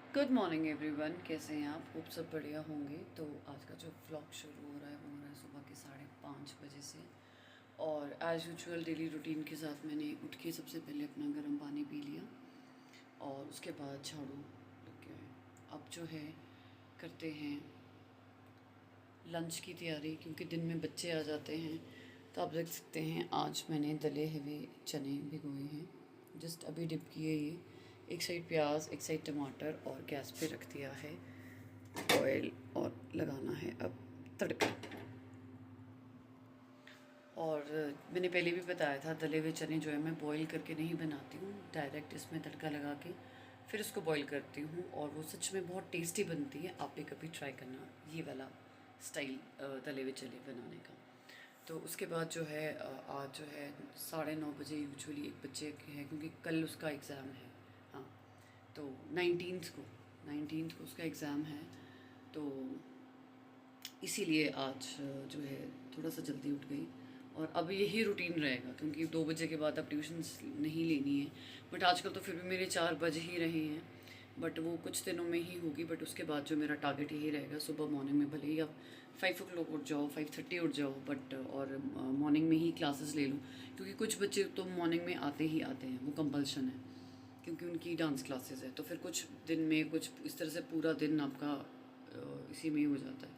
Good morning everyone, कैसे हैं आप? होप सब बढ़िया होंगे। तो आज का जो व्लॉग शुरू हो रहा है वो हो रहा है सुबह के 5:30 बजे से। और एज़ यूजुअल डेली रूटीन के साथ मैंने उठ के सबसे पहले अपना गर्म पानी पी लिया और उसके बाद झाड़ू लग गया है। अब जो है करते हैं लंच की तैयारी, क्योंकि दिन में बच्चे आ जाते हैं। तो आप देख सकते हैं आज मैंने दले हुए चने भिगोए हैं, जस्ट अभी डिप किए ये। एक साइड प्याज, एक साइड टमाटर और गैस पे रख दिया है ऑयल, और लगाना है अब तड़का। और मैंने पहले भी बताया था, दले हुए चने जो है मैं बॉईल करके नहीं बनाती हूँ, डायरेक्ट इसमें तड़का लगा के फिर उसको बॉईल करती हूँ, और वो सच में बहुत टेस्टी बनती है। आप भी कभी ट्राई करना ये वाला स्टाइल तले हुए चने बनाने का। तो उसके बाद जो है आज जो है 9:30 बजे यूजुअली एक बच्चे के हैं, क्योंकि कल उसका एग्ज़ाम है। हाँ, तो 19th को उसका एग्ज़ाम है। तो इसीलिए आज जो है थोड़ा सा जल्दी उठ गई। और अब यही रूटीन रहेगा, क्योंकि 2 बजे के बाद अब ट्यूशन्स नहीं लेनी है। बट आजकल तो फिर भी मेरे 4 बज ही रहे हैं। बट वो कुछ दिनों में ही होगी। बट उसके बाद जो मेरा टारगेट यही रहेगा, सुबह मॉर्निंग में भले ही आप 5 o'clock उठ जाओ, 5:30 उठ जाओ, बट और मॉर्निंग में ही क्लासेस ले लूँ। क्योंकि कुछ बच्चे तो मॉर्निंग में आते ही आते हैं, वो कंपल्शन है, क्योंकि उनकी डांस क्लासेस है। तो फिर कुछ दिन में कुछ इस तरह से पूरा दिन आपका इसी में ही हो जाता है।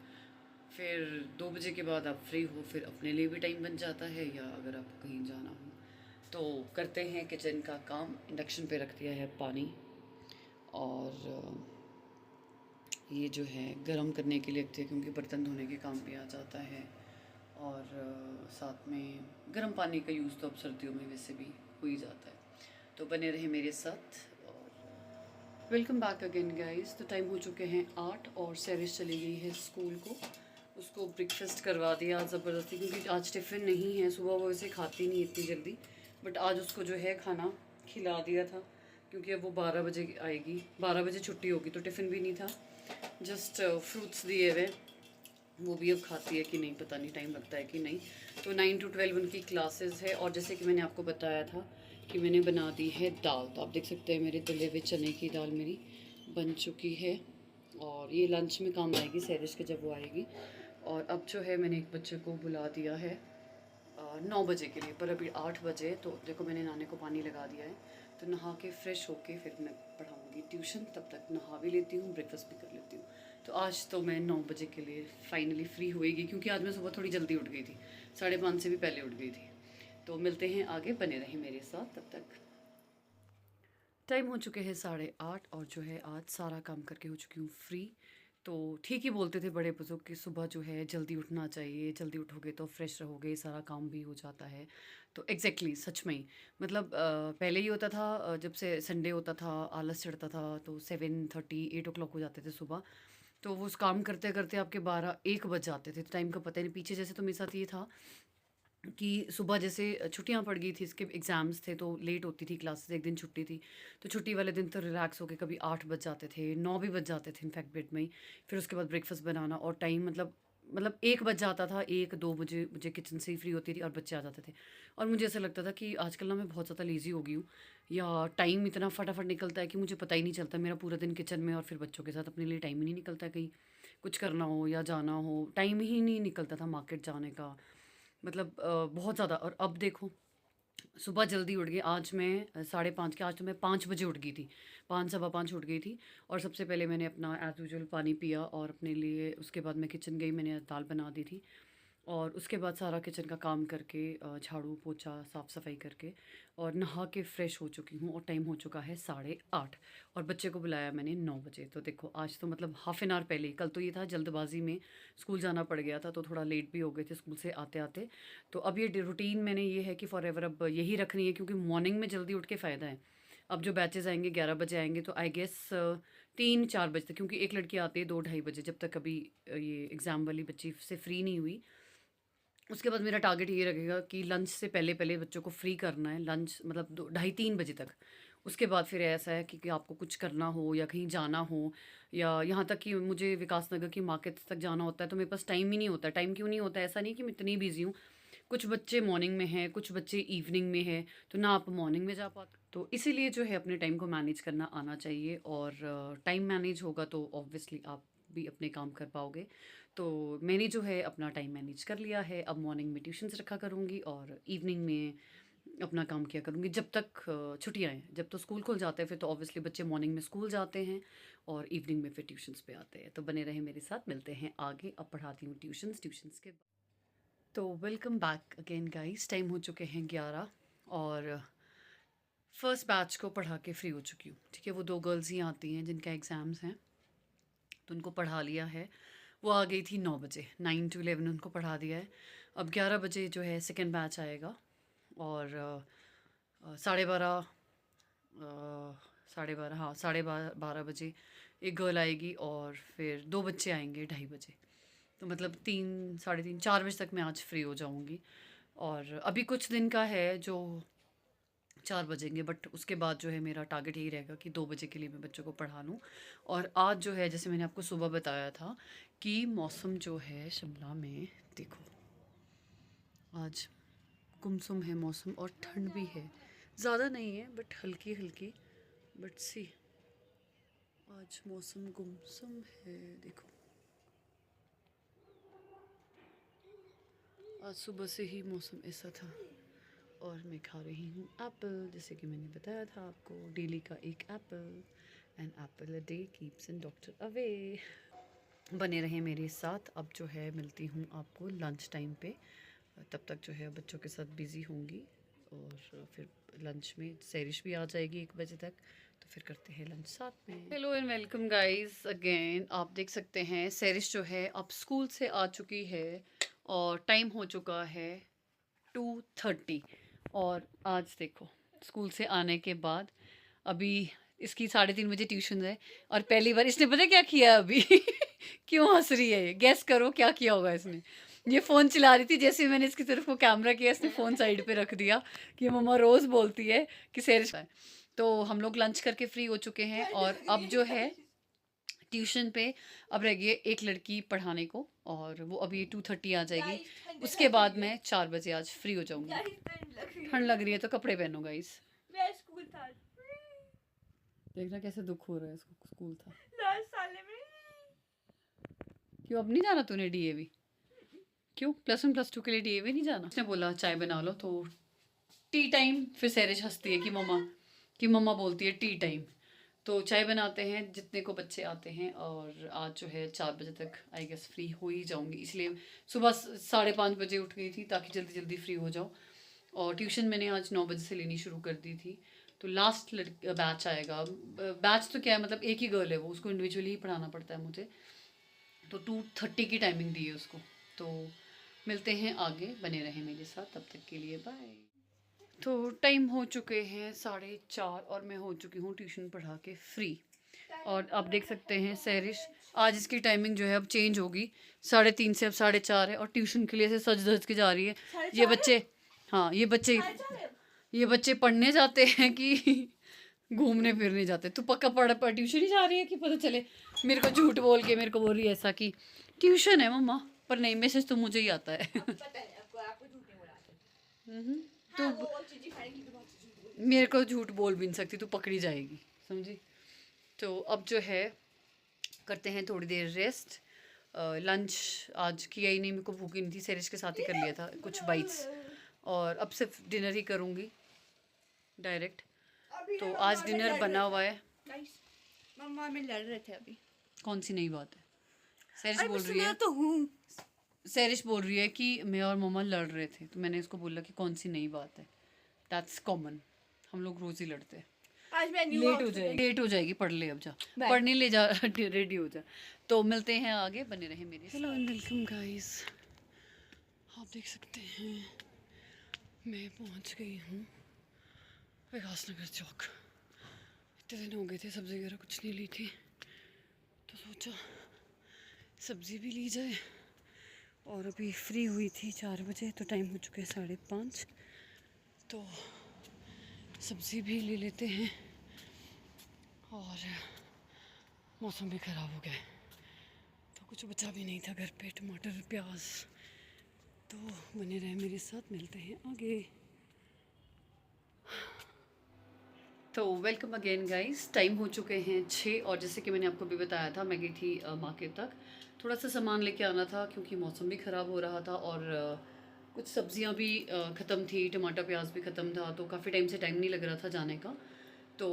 फिर 2 बजे के बाद आप फ्री हो, फिर अपने लिए भी टाइम बन जाता है, या अगर आपको कहीं जाना हो तो करते हैं किचन का काम। इंडक्शन पे रख दिया है पानी, और ये जो है गरम करने के लिए रखती है, क्योंकि बर्तन धोने के काम भी आ जाता है। और साथ में गर्म पानी का यूज़ तो अब सर्दियों में वैसे भी हो ही जाता है। तो बने रहे मेरे साथ। और वेलकम बैक अगेन गाइस। तो टाइम हो चुके हैं 8, और सैरिश चली गई है स्कूल को। उसको ब्रेकफास्ट करवा दिया ज़बरदस्ती, क्योंकि आज टिफ़िन नहीं है। सुबह वो वैसे खाती नहीं इतनी जल्दी, बट आज उसको जो है खाना खिला दिया था, क्योंकि अब वो 12 बजे आएगी। 12 बजे छुट्टी होगी, तो टिफ़िन भी नहीं था, जस्ट फ्रूट्स दिए हुए। वो भी अब खाती है कि नहीं पता नहीं, टाइम लगता है कि नहीं। तो 9 to 12 उनकी क्लासेस है। और जैसे कि मैंने आपको बताया था कि मैंने बना दी है दाल, तो आप देख सकते हैं मेरे तले हुए चने की दाल मेरी बन चुकी है। और ये लंच में काम आएगी सैरिश के, जब वो आएगी। और अब जो है मैंने एक बच्चे को बुला दिया है 9 बजे के लिए, पर अभी 8 बजे। तो देखो मैंने नाने को पानी लगा दिया है, तो नहा के फ्रेश होके फिर मैं पढ़ाऊँगी ट्यूशन। तब तक नहा भी लेती हूँ, ब्रेकफास्ट भी कर लेती हूँ। तो आज तो मैं 9 बजे के लिए फाइनली फ्री होएगी, क्योंकि आज मैं सुबह थोड़ी जल्दी उठ गई थी, 5:30 से भी पहले उठ गई थी। तो मिलते हैं आगे, बने रहें मेरे साथ तब तक। टाइम हो चुके हैं 8:30, और जो है आज सारा काम करके हो चुकी हूँ फ्री। तो ठीक ही बोलते थे बड़े बुजुर्ग कि सुबह जो है जल्दी उठना चाहिए, जल्दी उठोगे तो फ्रेश रहोगे, सारा काम भी हो जाता है। तो एग्जैक्टली सच में ही, मतलब पहले ही होता था, जब से संडे होता था आलस चढ़ता था, तो 7:30 8 o'clock हो जाते थे सुबह। तो वो उस काम करते करते आपके 12 1 बज जाते थे, तो टाइम का पता ही नहीं। पीछे जैसे तो मेरे साथ ये था कि सुबह जैसे छुट्टियां पड़ गई थी, इसके एग्ज़ाम्स थे, तो लेट होती थी क्लासेस। एक दिन छुट्टी थी, तो छुट्टी वाले दिन तो रिलैक्स होके कभी 8 बज जाते थे, 9 भी बज जाते थे इनफैक्ट बेड में ही। फिर उसके बाद ब्रेकफास्ट बनाना, और टाइम मतलब 1 बज जाता था। 1 2 बजे मुझे किचन से ही फ्री होती थी, और बच्चे आ जाते थे। और मुझे ऐसा लगता था कि आजकल ना मैं बहुत ज़्यादा लेज़ी हो गई हूँ, या टाइम इतना फटाफट निकलता है कि मुझे पता ही नहीं चलता मेरा पूरा दिन किचन में। और फिर बच्चों के साथ अपने लिए टाइम ही नहीं निकलता, कहीं कुछ करना हो या जाना हो, टाइम ही नहीं निकलता था मार्केट जाने का। मतलब बहुत ज़्यादा। और अब देखो, सुबह जल्दी उठ गई आज मैं, 5:30 के। आज तो मैं 5 बजे उठ गई थी, 5 सवा 5 उठ गई थी। और सबसे पहले मैंने अपना एज़ यूजुअल पानी पिया, और अपने लिए उसके बाद मैं किचन गई, मैंने दाल बना दी थी। और उसके बाद सारा किचन का काम करके झाड़ू पोछा साफ़ सफाई करके और नहा के फ़्रेश हो चुकी हूँ, और टाइम हो चुका है 8:30। और बच्चे को बुलाया मैंने 9 बजे। तो देखो आज तो मतलब हाफ़ एन आवर पहले ही, कल तो ये था जल्दबाजी में स्कूल जाना पड़ गया था, तो थोड़ा लेट भी हो गए थे स्कूल से आते आते। तो अब ये रूटीन मैंने ये है कि फॉर एवर अब यही रखनी है, क्योंकि मॉर्निंग में जल्दी उठ के फ़ायदा है। अब जो बैचेज़ आएंगे 11 बजे आएंगे, तो आई गेस 3 4 बजे तक, क्योंकि एक लड़की आती है 2 ढाई बजे, जब तक अभी ये एग्ज़ाम वाली बच्ची से फ्री नहीं हुई। उसके बाद मेरा टारगेट ये रहेगा कि लंच से पहले पहले बच्चों को फ्री करना है, लंच मतलब 2 ढाई 3 बजे तक। उसके बाद फिर ऐसा है कि आपको कुछ करना हो या कहीं जाना हो, या यहाँ तक कि मुझे विकास नगर की मार्केट तक जाना होता है, तो मेरे पास टाइम ही नहीं होता। टाइम क्यों नहीं होता? ऐसा नहीं कि मैं इतनी बिजी हूँ, कुछ बच्चे मॉर्निंग में हैं, कुछ बच्चे इवनिंग में है, तो ना आप मॉर्निंग में जा पाते, तो इसीलिए जो है अपने टाइम को मैनेज करना आना चाहिए। और टाइम मैनेज होगा तो ऑब्वियसली आप भी अपने काम कर पाओगे। तो मैंने जो है अपना टाइम मैनेज कर लिया है। अब मॉर्निंग में ट्यूशन्स रखा करूँगी और इवनिंग में अपना काम किया करूँगी जब तक छुट्टियाँ हैं। जब तो स्कूल खुल जाते हैं फिर तो ऑब्वियसली बच्चे मॉर्निंग में स्कूल जाते हैं और इवनिंग में फिर ट्यूशन्स पे आते हैं। तो बने रहे मेरे साथ, मिलते हैं आगे। अब पढ़ाती हूँ ट्यूशन्स के। तो welcome back again guys. Time हो चुके हैं 11 और फर्स्ट बैच को पढ़ा के फ्री हो चुकी हूँ। ठीक है, वो 2 गर्ल्स ही आती हैं जिनका एग्ज़ाम्स हैं, तो उनको पढ़ा लिया है। वो आ गई थी 9 बजे, 9 to 11 उनको पढ़ा दिया है। अब 11 बजे जो है सेकेंड बैच आएगा और 12:30 12:30 हाँ 12:30 बजे एक गर्ल आएगी और फिर 2 बच्चे आएंगे 2:30 बजे। तो मतलब 3 साढ़े 3 4 बजे तक मैं आज फ्री हो जाऊंगी। और अभी कुछ दिन का है जो 4 बजेंगे, बट उसके बाद जो है मेरा टारगेट यही रहेगा कि 2 बजे के लिए मैं बच्चों को पढ़ा लूँ। और आज जो है जैसे मैंने आपको सुबह बताया था कि मौसम जो है शिमला में, देखो आज गुमसुम है मौसम और ठंड भी है, ज़्यादा नहीं है बट हल्की हल्की। बट सी आज मौसम गुमसुम है, देखो आज सुबह से ही मौसम ऐसा था। और मैं खा रही हूँ एप्पल, जैसे कि मैंने बताया था आपको, डेली का एक apple. An apple a day keeps an doctor away. बने रहे मेरे साथ। अब जो है मिलती हूँ आपको लंच टाइम पे। तब तक जो है बच्चों के साथ बिज़ी होंगी और फिर लंच में सैरिश भी आ जाएगी 1 बजे तक, तो फिर करते हैं लंच साथ में। Hello and welcome guys again. आप देख सकते हैं सैरिश जो है अब स्कूल से आ चुकी है और टाइम हो चुका है 2:30। और आज देखो स्कूल से आने के बाद अभी इसकी 3:30 बजे ट्यूशन है और पहली बार इसने पता है क्या किया अभी क्यों हंस रही है ये? गैस करो क्या किया होगा इसने। ये फ़ोन चला रही थी, जैसे ही मैंने इसकी तरफ को कैमरा किया इसने फ़ोन साइड पे रख दिया कि मम्मा रोज़ बोलती है कि सैरिश। तो हम लोग लंच करके फ्री हो चुके हैं और अब जो है ट्यूशन पे अब रह गई है एक लड़की पढ़ाने को और वो अभी 2:30 आ जाएगी। उसके बाद मैं 4 बजे आज फ्री हो जाऊंगी। ठंड लग रही है तो कपड़े पहनो गाइस। स्कूल था देखना कैसे दुख हो रहा है, इसको स्कूल था। लास्ट साल में। क्यों अब नहीं जाना तूने डीएवी? क्यों +1 +2 के लिए डीएवी नहीं जाना? उसने बोला चाय बना लो तो टी टाइम। फिर सैरिश हंसती है कि मम्मा बोलती है टी टाइम। तो चाय बनाते हैं जितने को बच्चे आते हैं और आज जो है 4 बजे तक आई गेस फ्री हो ही जाऊंगी, इसलिए सुबह 5:30 बजे उठ गई थी ताकि जल्दी जल्दी फ्री हो जाओ। और ट्यूशन मैंने आज 9 बजे से लेनी शुरू कर दी थी। तो लास्ट बैच आएगा। बैच तो क्या है, मतलब एक ही गर्ल है वो, उसको इंडिविजुअली ही पढ़ाना पड़ता है मुझे। तो 2:30 की टाइमिंग दी है उसको। तो मिलते हैं आगे, बने रहें मेरे साथ, तब तक के लिए बाय। तो टाइम हो चुके हैं 4:30 और मैं हो चुकी हूँ ट्यूशन पढ़ा के फ्री। और आप देख सकते हैं सैरिश आज इसकी टाइमिंग जो है अब चेंज होगी, 3:30 से अब 4:30 है और ट्यूशन के लिए से सज धज के जा रही है। ये बच्चे, हाँ ये बच्चे पढ़ने जाते हैं कि घूमने फिरने जाते। तू पक्का पढ़ ट्यूशन ही जा रही है कि पता चले मेरे को झूठ बोल के मेरे को बोल रही है ऐसा कि ट्यूशन है मम्मा, पर नहीं मैसेज तो मुझे ही आता है। तो मेरे को झूठ बोल भी नहीं सकती, तू पकड़ी जाएगी, समझी? तो अब जो है करते हैं थोड़ी देर रेस्ट। लंच आज किया ही नहीं, मेरे को भूख ही नहीं थी, सैरिश के साथ ही कर लिया था कुछ बाइट्स। और अब सिर्फ डिनर ही करूँगी डायरेक्ट। तो आज डिनर बना हुआ है। मम्मा में लड़ रहे थे अभी। कौन सी नई बात है? सैरिश बोल रही मैं है, तो हूँ। सैरिश बोल रही है कि मैं और मम्मा लड़ रहे थे, तो मैंने इसको बोला कि कौन सी नई बात है, दैट्स कॉमन, हम लोग रोज़ ही लड़ते हैं। आज मैं लेट हो जाएगी, पढ़ ले अब जा, पढ़ने ले जा रेडी हो जा। तो मिलते हैं आगे, बने रहे मेरे। Hello and welcome guys. आप देख सकते हैं मैं पहुंच गई हूँ विकासनगर चौक। इतने दिन हो गए थे सब्ज़ी वगैरह कुछ नहीं ली थी, तो सोचा सब्ज़ी भी ली जाए। और अभी फ्री हुई थी 4 बजे, तो टाइम हो चुके हैं 5:30, तो सब्ज़ी भी ले लेते हैं। और मौसम भी ख़राब हो गया है तो कुछ बचा भी नहीं था घर पे। टमाटर, प्याज, तो बने रहे मेरे साथ, मिलते हैं आगे। तो वेलकम अगेन गाइस, टाइम हो चुके हैं 6 और जैसे कि मैंने आपको भी बताया था मैं गई थी मार्केट तक। थोड़ा सा सामान लेके आना था क्योंकि मौसम भी ख़राब हो रहा था और कुछ सब्जियां भी ख़त्म थी, टमाटर प्याज भी ख़त्म था, तो काफ़ी टाइम से टाइम नहीं लग रहा था जाने का। तो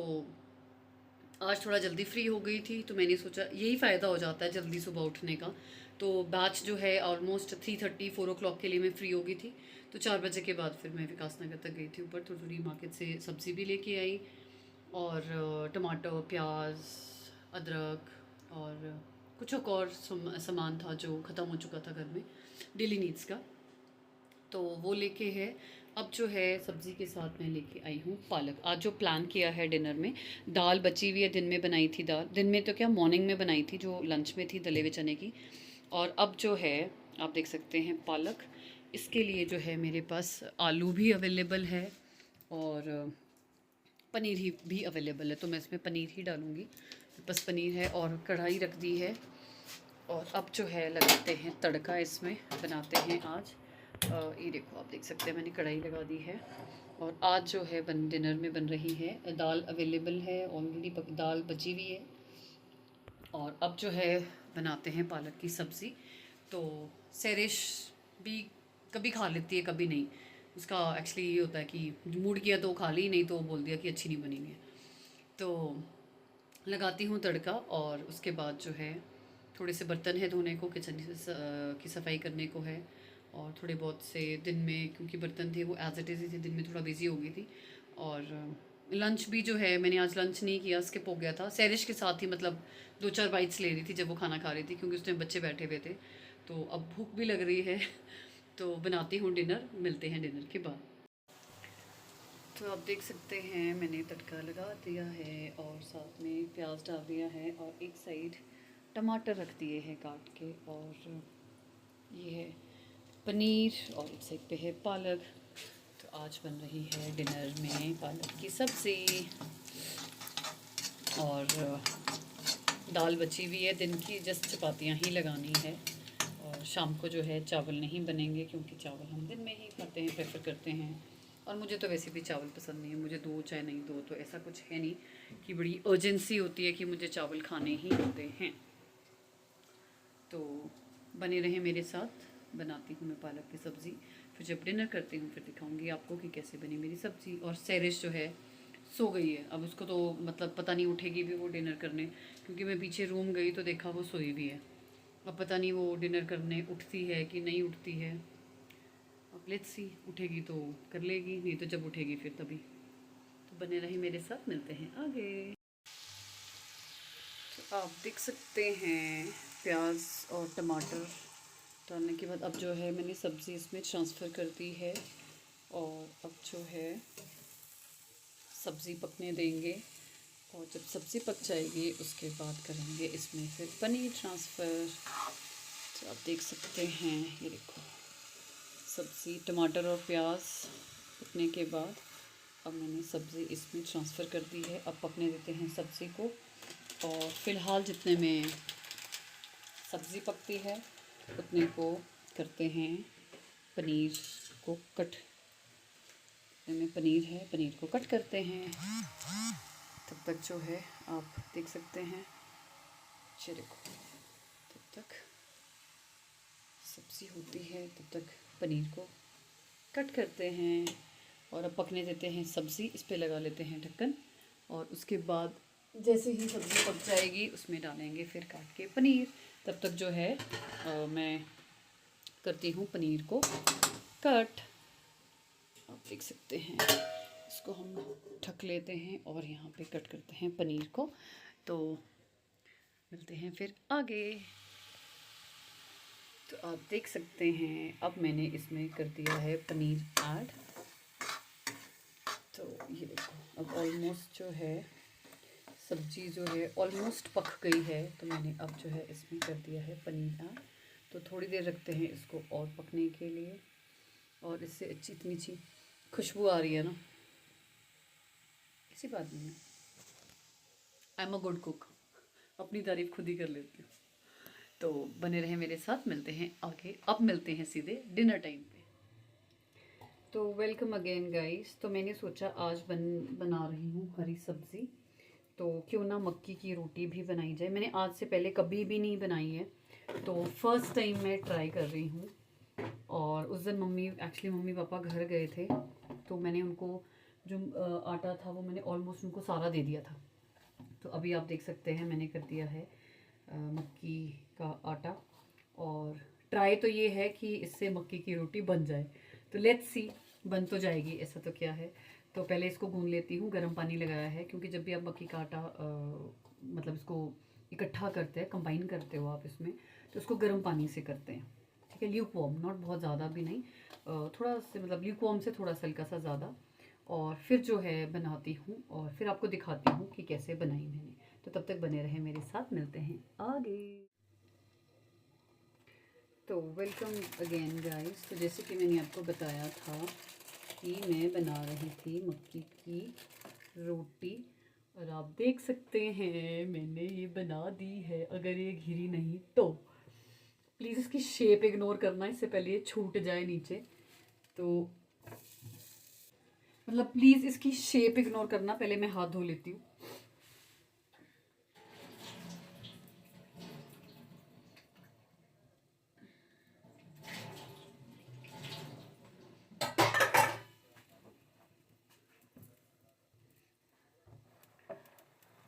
आज थोड़ा जल्दी फ्री हो गई थी तो मैंने सोचा यही फ़ायदा हो जाता है जल्दी सुबह उठने का। तो बैच जो है ऑलमोस्ट 3:30 4 o'clock के लिए मैं फ्री हो गई थी। तो 4 बजे के बाद फिर मैं विकास नगर तक गई थी ऊपर, तो थोड़ी मार्केट से सब्ज़ी भी लेके आई और टमाटर प्याज अदरक और कुछ और सामान था जो ख़त्म हो चुका था घर में, डेली नीड्स का। तो वो लेके है। अब जो है सब्ज़ी के साथ मैं लेके आई हूँ पालक। आज जो प्लान किया है डिनर में, दाल बची हुई है, दिन में बनाई थी दाल, दिन में तो क्या मॉर्निंग में बनाई थी जो लंच में थी दले हुए चने की। और अब जो है आप देख सकते हैं पालक। इसके लिए जो है मेरे पास आलू भी अवेलेबल है और पनीर ही भी अवेलेबल है, तो मैं इसमें पनीर ही डालूँगी। बस पनीर है और कढ़ाई रख दी है और अब जो है लगाते हैं तड़का, इसमें बनाते हैं आज। ये देखो आप देख सकते हैं मैंने कढ़ाई लगा दी है और आज जो है डिनर में बन रही है, दाल अवेलेबल है ऑलरेडी, दाल बची हुई है। और अब जो है बनाते हैं पालक की सब्ज़ी। तो सैरिश भी कभी खा लेती है कभी नहीं, उसका एक्चुअली ये होता है कि मूड किया तो खा ली, नहीं तो बोल दिया कि अच्छी नहीं बनी है। तो लगाती हूँ तड़का और उसके बाद जो है थोड़े से बर्तन है धोने को, किचन की सफाई करने को है। और थोड़े बहुत से दिन में क्योंकि बर्तन थे वो एज इट इज़ ही थे, दिन में थोड़ा बिजी हो गई थी। और लंच भी जो है मैंने आज लंच नहीं किया, स्किप हो गया था। सैरिश के साथ ही मतलब 2-4 बाइट्स ले रही थी जब वो खाना खा रही थी क्योंकि उसमें बच्चे बैठे हुए थे। तो अब भूख भी लग रही है तो बनाती हूँ डिनर, मिलते हैं डिनर के बाद। तो आप देख सकते हैं मैंने तड़का लगा दिया है और साथ में प्याज डाल दिया है और एक साइड टमाटर रख दिए हैं काट के, और ये है पनीर और एक साइड पे है पालक। तो आज बन रही है डिनर में पालक की सब्ज़ी और दाल बची हुई है दिन की, जस्ट चपातियाँ ही लगानी है। और शाम को जो है चावल नहीं बनेंगे क्योंकि चावल हम दिन में ही खाते हैं, प्रेफर करते हैं। और मुझे तो वैसे भी चावल पसंद नहीं है, मुझे दो चाहे नहीं दो, तो ऐसा कुछ है नहीं कि बड़ी अर्जेंसी होती है कि मुझे चावल खाने ही होते हैं। तो बने रहें मेरे साथ, बनाती हूँ मैं पालक की सब्ज़ी। फिर जब डिनर करती हूँ फिर दिखाऊंगी आपको कि कैसे बनी मेरी सब्ज़ी। और सैरिश जो है सो गई है, अब उसको तो मतलब पता नहीं उठेगी भी वो डिनर करने, क्योंकि मैं पीछे रूम गई तो देखा वो सोई भी है। अब पता नहीं वो डिनर करने उठती है कि नहीं उठती है। अब लेट्स सी, उठेगी तो कर लेगी, नहीं तो जब उठेगी फिर तभी। तो बने रही मेरे साथ, मिलते हैं आगे। तो आप देख सकते हैं प्याज और टमाटर डालने के बाद अब जो है मैंने सब्ज़ी इसमें ट्रांसफ़र कर दी है और अब जो है सब्ज़ी पकने देंगे। और जब सब्ज़ी पक जाएगी उसके बाद करेंगे इसमें फिर पनीर ट्रांसफ़र। तो आप देख सकते हैं ये देखो सब्ज़ी टमाटर और प्याज पकने के बाद अब मैंने सब्ज़ी इसमें ट्रांसफ़र कर दी है। अब पकने देते हैं सब्ज़ी को और फ़िलहाल जितने में सब्ज़ी पकती है उतने को करते हैं पनीर को कट। में पनीर है, पनीर को कट करते हैं। तब तक जो है आप देख सकते हैं, चलिए तब तक सब्ज़ी होती है तब तक पनीर को कट करते हैं और अब पकने देते हैं सब्ज़ी। इस पे लगा लेते हैं ढक्कन और उसके बाद जैसे ही सब्ज़ी पक जाएगी उसमें डालेंगे फिर काट के पनीर। तब तक जो है मैं करती हूँ पनीर को कट। आप देख सकते हैं इसको हम ढक लेते हैं और यहाँ पे कट करते हैं पनीर को। तो मिलते हैं फिर आगे। तो आप देख सकते हैं अब मैंने इसमें कर दिया है पनीर ऐड। तो ये देखो अब ऑलमोस्ट जो है सब्ज़ी जो है ऑलमोस्ट पक गई है, तो मैंने अब जो है इसमें कर दिया है पनीर ऐड। तो थोड़ी देर रखते हैं इसको और पकने के लिए और इससे अच्छी इतनी अच्छी खुशबू आ रही है ना, किसी बात नहीं है। I am a good cook, अपनी तारीफ़ खुद ही कर लेती हूँ। तो बने रहे मेरे साथ, मिलते हैं आगे। अब मिलते हैं सीधे डिनर टाइम पे। तो वेलकम अगेन गाइस। तो मैंने सोचा आज बना रही हूँ हरी सब्ज़ी, तो क्यों ना मक्की की रोटी भी बनाई जाए। मैंने आज से पहले कभी भी नहीं बनाई है, तो फर्स्ट टाइम मैं ट्राई कर रही हूँ। और उस दिन मम्मी पापा घर गए थे, तो मैंने उनको जो आटा था वो मैंने ऑलमोस्ट उनको सारा दे दिया था। तो अभी आप देख सकते हैं मैंने कर दिया है मक्की का आटा। और ट्राई तो ये है कि इससे मक्की की रोटी बन जाए, तो लेट्स सी, बन तो जाएगी, ऐसा तो क्या है। तो पहले इसको गूंद लेती हूँ, गर्म पानी लगाया है, क्योंकि जब भी आप मक्की का आटा मतलब इसको इकट्ठा करते हैं, कंबाइन करते हो आप इसमें, तो उसको गर्म पानी से करते हैं, ठीक है। ल्यूक वार्म, नॉट बहुत ज़्यादा भी नहीं, थोड़ा से मतलब ल्यूक वार्म से थोड़ा सा हल्का सा ज़्यादा। और फिर जो है बनाती हूँ और फिर आपको दिखाती हूँ कि कैसे बनाई मैंने। तो तब तक बने रहे मेरे साथ, मिलते हैं आगे। तो वेलकम अगेन गाइस। तो जैसे कि मैंने आपको बताया था कि मैं बना रही थी मक्की की रोटी, और आप देख सकते हैं मैंने ये बना दी है। अगर ये घिरी नहीं तो प्लीज़ इसकी शेप इग्नोर करना, इससे पहले ये छूट जाए नीचे। तो मतलब प्लीज़ इसकी शेप इग्नोर करना, पहले मैं हाथ धो लेती हूँ।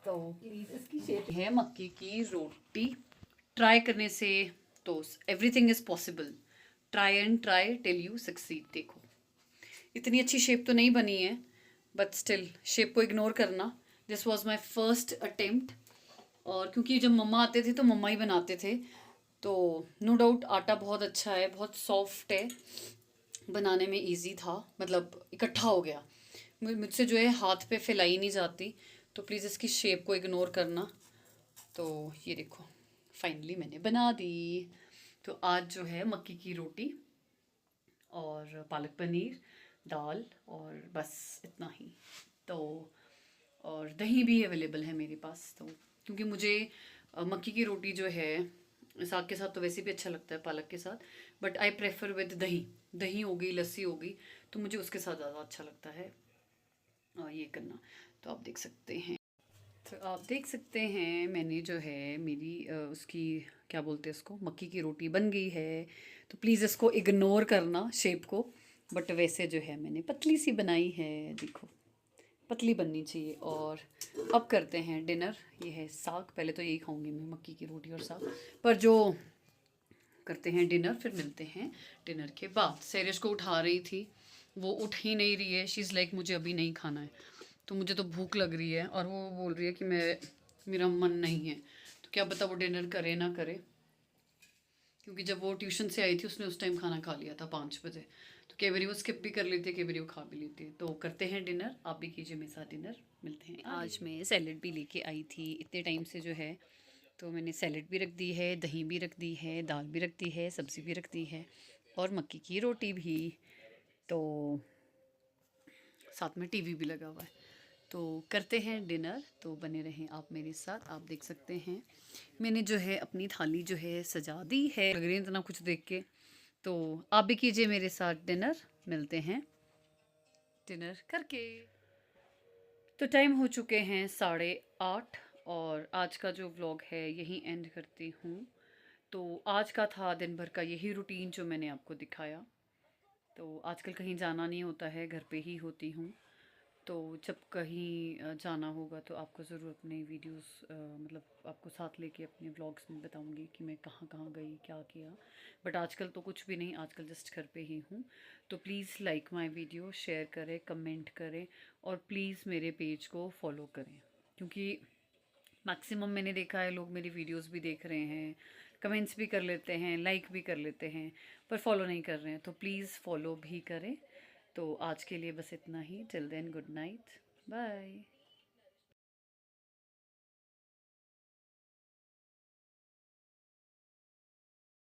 तो प्लीज़ इसकी शेप है मक्की की रोटी। ट्राई करने से तो everything is possible. Try and try till you succeed. देखो इतनी अच्छी शेप तो नहीं बनी है, बट स्टिल शेप को इग्नोर करना। This was my first attempt. और क्योंकि जब मम्मा आते थे तो मम्मा ही बनाते थे, तो नो डाउट आटा बहुत अच्छा है, बहुत सॉफ्ट है, बनाने में इजी था, मतलब इकट्ठा हो गया। मुझसे जो है हाथ पे फैलाई नहीं जाती, तो प्लीज़ इसकी शेप को इग्नोर करना। तो ये देखो फाइनली मैंने बना दी। तो आज जो है मक्की की रोटी और पालक पनीर, दाल, और बस इतना ही। तो और दही भी अवेलेबल है मेरे पास। तो क्योंकि मुझे मक्की की रोटी जो है साग के साथ तो वैसे भी अच्छा लगता है, पालक के साथ, बट आई प्रेफर विद दही। दही हो गई, लस्सी हो गई, तो मुझे उसके साथ ज़्यादा अच्छा लगता है ये करना। तो आप देख सकते हैं, तो आप देख सकते हैं मैंने जो है मेरी उसकी क्या बोलते हैं उसको, मक्की की रोटी बन गई है। तो प्लीज़ इसको इग्नोर करना शेप को, बट वैसे जो है मैंने पतली सी बनाई है, देखो पतली बननी चाहिए। और अब करते हैं डिनर। ये है साग, पहले तो यही खाऊंगी मैं, मक्की की रोटी और साग, पर जो करते हैं डिनर, फिर मिलते हैं डिनर के बाद। सैरिश को उठा रही थी, वो उठ ही नहीं रही है। शी इज़ लाइक मुझे अभी नहीं खाना है, तो मुझे तो भूख लग रही है, और वो बोल रही है कि मेरा मन नहीं है। तो क्या पता वो डिनर करे ना करे, क्योंकि जब वो ट्यूशन से आई थी उसने उस टाइम खाना खा लिया था 5 बजे। तो कई बारी वो स्किप भी कर लेती है, कई बारी वो खा भी लेती है। तो करते हैं डिनर, आप भी कीजिए मेरे साथ डिनर, मिलते हैं। आज मैं सैलेड भी लेके आई थी इतने टाइम से जो है, तो मैंने सैलेड भी रख दी है, दही भी रख दी है, दाल भी रख दी है, सब्ज़ी भी रख दी है, और मक्की की रोटी भी। तो साथ में टीवी भी लगा हुआ है। तो करते हैं डिनर, तो बने रहें आप मेरे साथ। आप देख सकते हैं मैंने जो है अपनी थाली जो है सजा दी है, लग रही है इतना कुछ देख के। तो आप भी कीजिए मेरे साथ डिनर, मिलते हैं डिनर करके। तो टाइम हो चुके हैं 8:30, और आज का जो व्लॉग है यहीं एंड करती हूँ। तो आज का था दिन भर का यही रूटीन जो मैंने आपको दिखाया। तो आजकल कहीं जाना नहीं होता है, घर पे ही होती हूँ। तो जब कहीं जाना होगा तो आपको ज़रूर अपने वीडियोस मतलब आपको साथ लेके अपने व्लॉग्स में बताऊंगी कि मैं कहाँ कहाँ गई, क्या किया। बट आजकल तो कुछ भी नहीं, आजकल जस्ट घर पे ही हूँ। तो please like my video, share करें, कमेंट करें, और प्लीज़ मेरे पेज को फॉलो करें, क्योंकि मैक्सिमम मैंने देखा है लोग मेरी वीडियोस भी देख रहे हैं, कमेंट्स भी कर लेते हैं, लाइक भी कर लेते हैं, पर फॉलो नहीं कर रहे हैं। तो प्लीज़ फॉलो भी करें। तो आज के लिए बस इतना ही। Till then good night, bye.